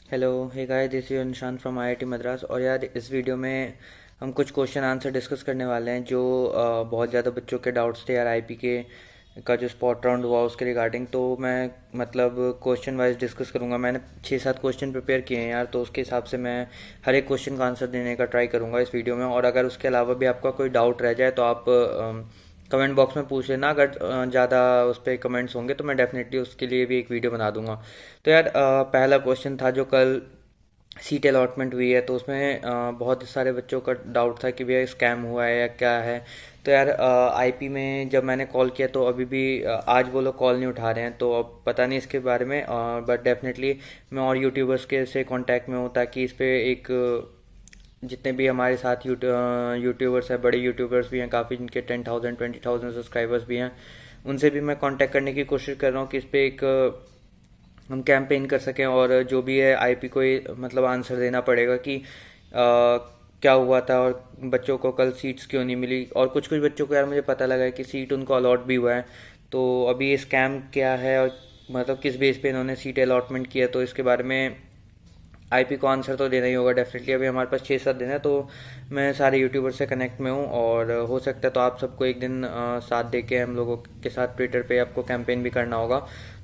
Hello, hey guys, this is Nishant from IIT Madras. और यार, इस वीडियो में हम कुछ क्वेश्चन आंसर डिस्कस करने वाले हैं जो बहुत ज़्यादा बच्चों के डाउट्स थे यार। आईपी के का जो स्पॉट राउंड हुआ उसके रिगार्डिंग, तो मैं मतलब क्वेश्चन वाइज डिस्कस करूंगा। मैंने 6-7 क्वेश्चन प्रिपेयर किए हैं यार, तो उसके हिसाब से मैं हर एक क्वेश्चन का आंसर देने का ट्राई करूंगा इस वीडियो में। और अगर उसके अलावा भी आपका कोई डाउट रह जाए तो आप कमेंट बॉक्स में पूछ लेना। अगर ज़्यादा उस पर कमेंट्स होंगे तो मैं डेफिनेटली उसके लिए भी एक वीडियो बना दूंगा। तो यार, पहला क्वेश्चन था जो कल सीट अलॉटमेंट हुई है, तो उसमें बहुत सारे बच्चों का डाउट था कि भैया स्कैम हुआ है या क्या है। तो यार, आईपी में जब मैंने कॉल किया तो अभी भी आज वो लोग कॉल नहीं उठा रहे हैं, तो अब पता नहीं इसके बारे में। बट डेफिनेटली मैं और यूट्यूबर्स के से कांटेक्ट में हूँ, ताकि इस पे एक जितने भी हमारे साथ यूट्यूबर्स हैं, बड़े यूट्यूबर्स भी हैं काफ़ी, जिनके 10,000 20,000 सब्सक्राइबर्स भी हैं, उनसे भी मैं कांटेक्ट करने की कोशिश कर रहा हूँ कि इस पे एक हम कैंपेन कर सकें। और जो भी है आईपी को ये मतलब आंसर देना पड़ेगा कि क्या हुआ था और बच्चों को कल सीट्स क्यों नहीं मिली। और कुछ कुछ बच्चों को यार मुझे पता लगा है कि सीट उनको अलॉट भी हुआ है। तो अभी ये स्कैम क्या है और मतलब किस बेस पे इन्होंने सीट अलॉटमेंट किया, तो इसके बारे में आईपी को आंसर तो देना ही होगा डेफिनेटली। अभी हमारे पास 6-7 दिन है, तो मैं सारे यूट्यूबर से कनेक्ट में हूँ। और हो सकता है तो आप सबको एक दिन साथ दे के हम लोगों के साथ ट्विटर पे आपको कैंपेन भी करना होगा।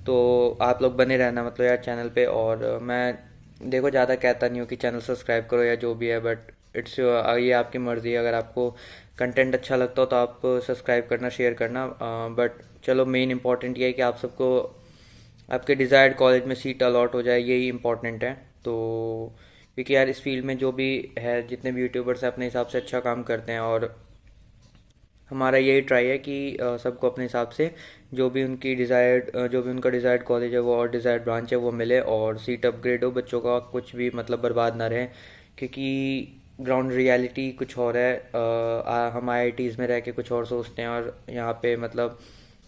तो आप लोग बने रहना मतलब यार चैनल पे। और मैं देखो ज़्यादा कहता नहीं हूँ कि चैनल सब्सक्राइब करो या जो भी है, बट इट्स ये आपकी मर्ज़ी है। अगर आपको कंटेंट अच्छा लगता हो तो आप सब्सक्राइब करना, शेयर करना। बट चलो, मेन इंपॉर्टेंट ये है कि आप सबको आपके डिज़ायर्ड कॉलेज में सीट अलॉट हो जाए, यही इंपॉर्टेंट है। तो क्योंकि यार इस फील्ड में जो भी है, जितने भी यूट्यूबर्स हैं अपने हिसाब से अच्छा काम करते हैं। और हमारा यही ट्राई है कि सबको अपने हिसाब से जो भी उनका डिज़ायर्ड कॉलेज है वो और डिज़ायर्ड ब्रांच है वो मिले, और सीट अपग्रेड हो, बच्चों का कुछ भी मतलब बर्बाद ना रहे। क्योंकि ग्राउंड रियलिटी कुछ और है। हम आईआईटीज़ में रह के कुछ और सोचते हैं, और यहाँ पे मतलब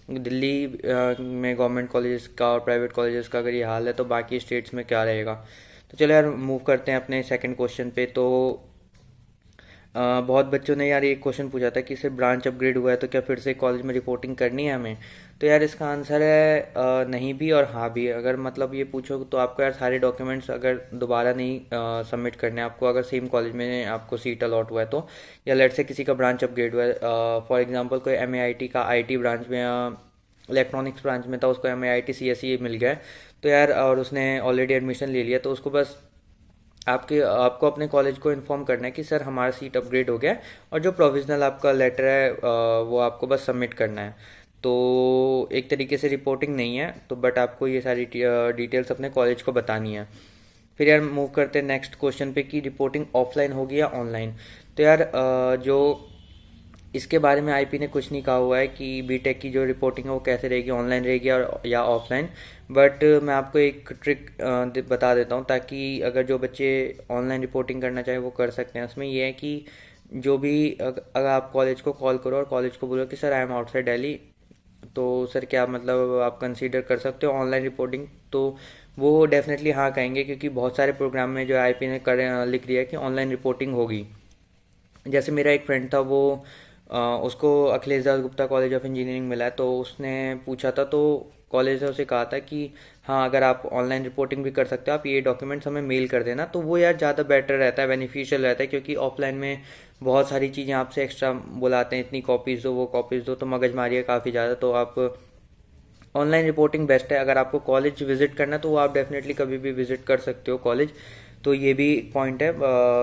दिल्ली में गवर्नमेंट कॉलेजेस का और प्राइवेट कॉलेजेस का अगर ये हाल है तो बाकी स्टेट्स में क्या रहेगा। तो चलो यार, मूव करते हैं अपने सेकंड क्वेश्चन पे। तो बहुत बच्चों ने यार एक क्वेश्चन पूछा था कि सिर्फ ब्रांच अपग्रेड हुआ है तो क्या फिर से कॉलेज में रिपोर्टिंग करनी है हमें। तो यार इसका आंसर है नहीं भी और हाँ भी। अगर मतलब ये पूछो तो आपको यार सारे डॉक्यूमेंट्स अगर दोबारा नहीं सबमिट करने हैं आपको, अगर सेम कॉलेज में आपको सीट अलॉट हुआ है तो, या लेट से किसी का ब्रांच अपग्रेड हुआ है, फॉर एग्जांपल कोई एमएआईटी का आईटी ब्रांच में या इलेक्ट्रॉनिक्स ब्रांच में था, उसको एमएआईटी सीएसई मिल गया है, तो यार और उसने ऑलरेडी एडमिशन ले लिया, तो उसको बस आपको अपने कॉलेज को इन्फॉर्म करना है कि सर हमारा सीट अपग्रेड हो गया है, और जो प्रोविजनल आपका लेटर है वो आपको बस सबमिट करना है। तो एक तरीके से रिपोर्टिंग नहीं है, तो बट आपको ये सारी डिटेल्स अपने कॉलेज को बतानी है। फिर यार मूव करते हैं नेक्स्ट क्वेश्चन पे कि रिपोर्टिंग ऑफलाइन होगी या ऑनलाइन। तो यार जो इसके बारे में आईपी ने कुछ नहीं कहा हुआ है कि बीटेक की जो रिपोर्टिंग है वो कैसे रहेगी, ऑनलाइन रहेगी और या ऑफलाइन। बट मैं आपको एक ट्रिक बता देता हूँ, ताकि अगर जो बच्चे ऑनलाइन रिपोर्टिंग करना चाहे वो कर सकते हैं। उसमें ये है कि जो भी अगर आप कॉलेज को कॉल करो और कॉलेज को बोलो कि sir I am outside Delhi, तो सर क्या मतलब आप कंसीडर कर सकते हो ऑनलाइन रिपोर्टिंग, तो वो डेफिनेटली हाँ कहेंगे, क्योंकि बहुत सारे प्रोग्राम में जो आईपी ने लिख दिया है कि ऑनलाइन रिपोर्टिंग होगी। जैसे मेरा एक फ्रेंड था, वो उसको Akhilesh Das Gupta college of engineering मिला है, तो उसने पूछा था, तो कॉलेज ने उसे कहा था कि हाँ अगर आप ऑनलाइन रिपोर्टिंग भी कर सकते हो, आप ये डॉक्यूमेंट्स हमें मेल कर देना। तो वो यार ज़्यादा बेटर रहता है, बेनिफिशियल रहता है, क्योंकि ऑफलाइन में बहुत सारी चीज़ें आपसे एक्स्ट्रा बुलाते हैं, इतनी कॉपीज़ दो वो कॉपीज़ दो, तो मगजमारी है काफ़ी ज़्यादा। तो आप ऑनलाइन रिपोर्टिंग बेस्ट है। अगर आपको कॉलेज विजिट करना है तो वो आप डेफिनेटली कभी भी विजिट कर सकते हो कॉलेज, तो ये भी पॉइंट है।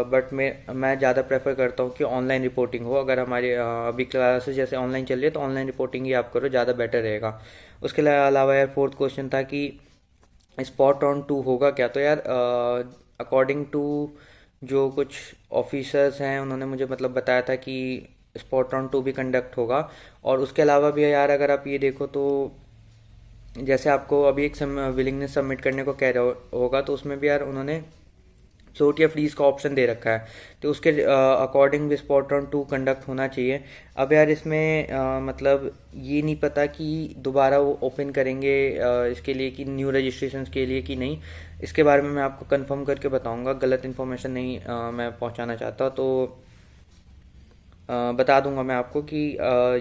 बट मैं ज़्यादा प्रेफर करता हूँ कि ऑनलाइन रिपोर्टिंग हो। अगर हमारे अभी क्लासेस जैसे ऑनलाइन चल रही है तो ऑनलाइन रिपोर्टिंग ही आप करो, ज़्यादा बेटर रहेगा। उसके अलावा यार फोर्थ क्वेश्चन था कि स्पॉट ऑन टू होगा क्या। तो यार अकॉर्डिंग टू जो कुछ ऑफिसर्स हैं उन्होंने मुझे मतलब बताया था कि स्पॉट ऑन टू भी कंडक्ट होगा। और उसके अलावा भी यार अगर आप ये देखो तो जैसे आपको अभी एक विलिंगनेस सबमिट करने को कह रहा होगा, तो उसमें भी यार उन्होंने फ्लोट या फ्रीज का ऑप्शन दे रखा है, तो उसके अकॉर्डिंग भी स्पॉट ऑन टू कंडक्ट होना चाहिए। अब यार इसमें मतलब ये नहीं पता कि दोबारा वो ओपन करेंगे इसके लिए कि न्यू रजिस्ट्रेशन के लिए कि नहीं। इसके बारे में मैं आपको कंफर्म करके बताऊंगा, गलत इन्फॉर्मेशन नहीं मैं पहुंचाना चाहता। तो बता दूंगा मैं आपको कि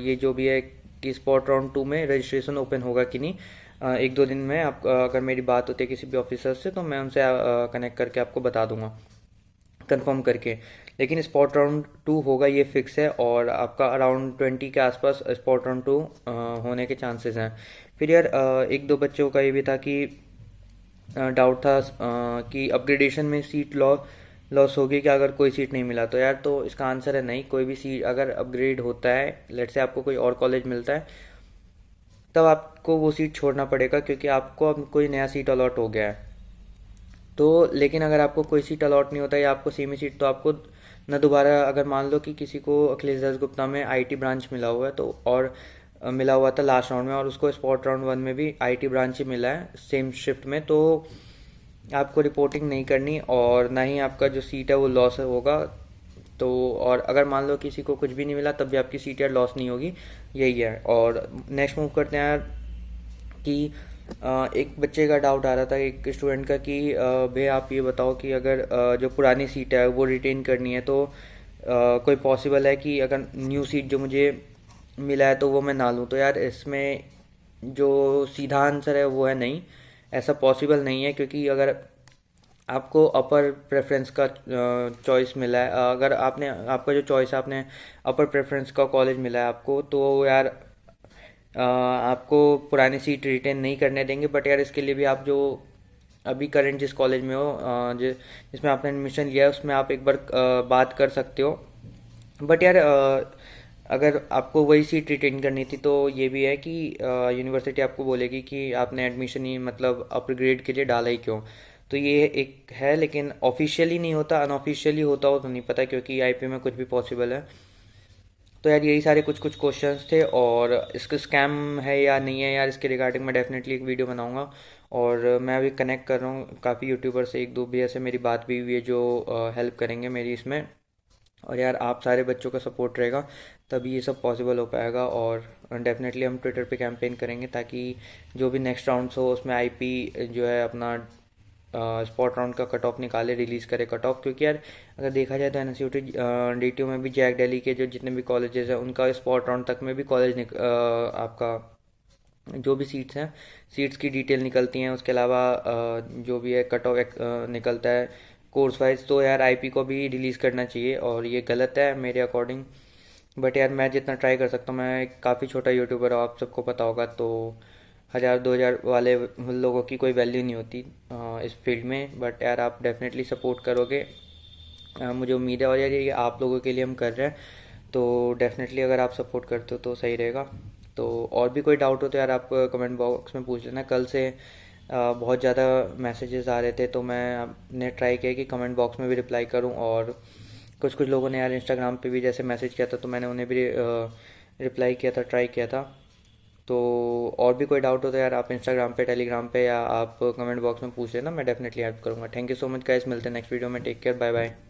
ये जो भी है कि स्पॉट राउंड 2 में रजिस्ट्रेशन ओपन होगा कि नहीं। एक दो दिन में आप अगर मेरी बात होती है किसी भी ऑफिसर से तो मैं उनसे कनेक्ट करके आपको बता दूंगा कंफर्म करके। लेकिन स्पॉट राउंड 2 होगा ये फिक्स है, और आपका अराउंड 20 के आसपास स्पॉट राउंड 2 होने के चांसेस हैं। फिर यार एक दो बच्चों का ये भी था कि डाउट था कि अपग्रेडेशन में सीट लॉस होगी क्या अगर कोई सीट नहीं मिला। तो यार तो इसका आंसर है नहीं, कोई भी सीट अगर अपग्रेड होता है, लेट से आपको कोई और कॉलेज मिलता है, तब आपको वो सीट छोड़ना पड़ेगा क्योंकि आपको अब कोई नया सीट अलॉट हो गया है। तो लेकिन अगर आपको कोई सीट अलॉट नहीं होता या आपको सेमी सीट, तो आपको न दोबारा, अगर मान लो कि किसी को अखिलेश दास गुप्ता में आईटी ब्रांच मिला हुआ है तो, और मिला हुआ था लास्ट राउंड में, और उसको स्पॉट राउंड 1 में भी आईटी ब्रांच ही मिला है सेम शिफ्ट में, तो आपको रिपोर्टिंग नहीं करनी और ना ही आपका जो सीट है वो लॉस होगा। तो और अगर मान लो किसी को कुछ भी नहीं मिला तब भी आपकी सीट यार लॉस नहीं होगी, यही है। और नेक्स्ट मूव करते हैं यार कि एक बच्चे का डाउट आ रहा था, एक स्टूडेंट का, कि भैया आप ये बताओ कि अगर जो पुरानी सीट है वो रिटेन करनी है तो कोई पॉसिबल है कि अगर न्यू सीट जो मुझे मिला है तो वो मैं ना लूँ। तो यार इसमें जो सीधा आंसर है वो है नहीं, ऐसा पॉसिबल नहीं है, क्योंकि अगर आपको अपर प्रेफरेंस का चॉइस मिला है, अगर आपने आपका जो चॉइस है आपने अपर प्रेफरेंस का कॉलेज मिला है आपको, तो यार आपको पुरानी सीट रिटेन नहीं करने देंगे। बट यार इसके लिए भी आप जो अभी करंट जिस कॉलेज में हो, जिसमें आपने एडमिशन लिया है, उसमें आप एक बार बात कर सकते हो। बट यार अगर आपको वही सीट रिटेन करनी थी तो ये भी है कि यूनिवर्सिटी आपको बोलेगी कि आपने एडमिशन ही मतलब अपग्रेड के लिए डाला ही क्यों। तो ये एक है, लेकिन ऑफिशियली नहीं होता, अनऑफिशियली होता हो तो नहीं पता, क्योंकि आईपी में कुछ भी पॉसिबल है। तो यार यही सारे कुछ कुछ क्वेश्चंस थे, और इसका स्कैम है या नहीं है यार, इसके रिगार्डिंग मैं डेफिनेटली एक वीडियो बनाऊंगा। और मैं अभी कनेक्ट कर रहा हूँ काफ़ी यूट्यूबर से, एक दो भैया से मेरी बात भी हुई है जो हेल्प करेंगे मेरी इसमें। और यार आप सारे बच्चों का सपोर्ट रहेगा तभी ये सब पॉसिबल हो पाएगा। और डेफिनेटली हम ट्विटर पे कैंपेन करेंगे ताकि जो भी नेक्स्ट राउंड्स हो उसमें आईपी जो है अपना स्पॉट राउंड का कट ऑफ निकाले, रिलीज़ करे कट ऑफ। क्योंकि यार अगर देखा जाए तो एनएसयूटी डीटीयू में भी जैक दिल्ली के जो जितने भी कॉलेजेस हैं उनका स्पॉट राउंड तक में भी आपका जो भी सीट्स हैं, सीट्स की डिटेल निकलती हैं। उसके अलावा जो भी है कट ऑफ निकलता है कोर्स वाइज। तो यार आईपी को भी रिलीज़ करना चाहिए और ये गलत है मेरे अकॉर्डिंग। बट यार मैं जितना ट्राई कर सकता हूँ, मैं काफ़ी छोटा यूट्यूबर हूँ, आप सबको पता होगा, तो 1000 2000 वाले लोगों की कोई वैल्यू नहीं होती इस फील्ड में। बट यार आप डेफिनेटली सपोर्ट करोगे, मुझे उम्मीद है। और यार ये आप लोगों के लिए हम कर रहे हैं, तो डेफिनेटली अगर आप सपोर्ट करते हो तो सही रहेगा। तो और भी कोई डाउट हो तो यार आप कमेंट बॉक्स में पूछ लेना। कल से बहुत ज़्यादा मैसेजेस आ रहे थे तो मैंने ट्राई किया कि कमेंट बॉक्स में भी रिप्लाई करूं। और कुछ कुछ लोगों ने यार इंस्टाग्राम पे भी जैसे मैसेज किया था तो मैंने उन्हें भी रिप्लाई किया था, ट्राई किया था। तो और भी कोई डाउट हो तो यार आप इंस्टाग्राम पे, टेलीग्राम पे, या आप कमेंट बॉक्स में पूछ लेना, मैं डेफिनेटली हेल्प करूँगा। Thank you so much guys, मिलते हैं नेक्स्ट वीडियो में। Take care, bye bye.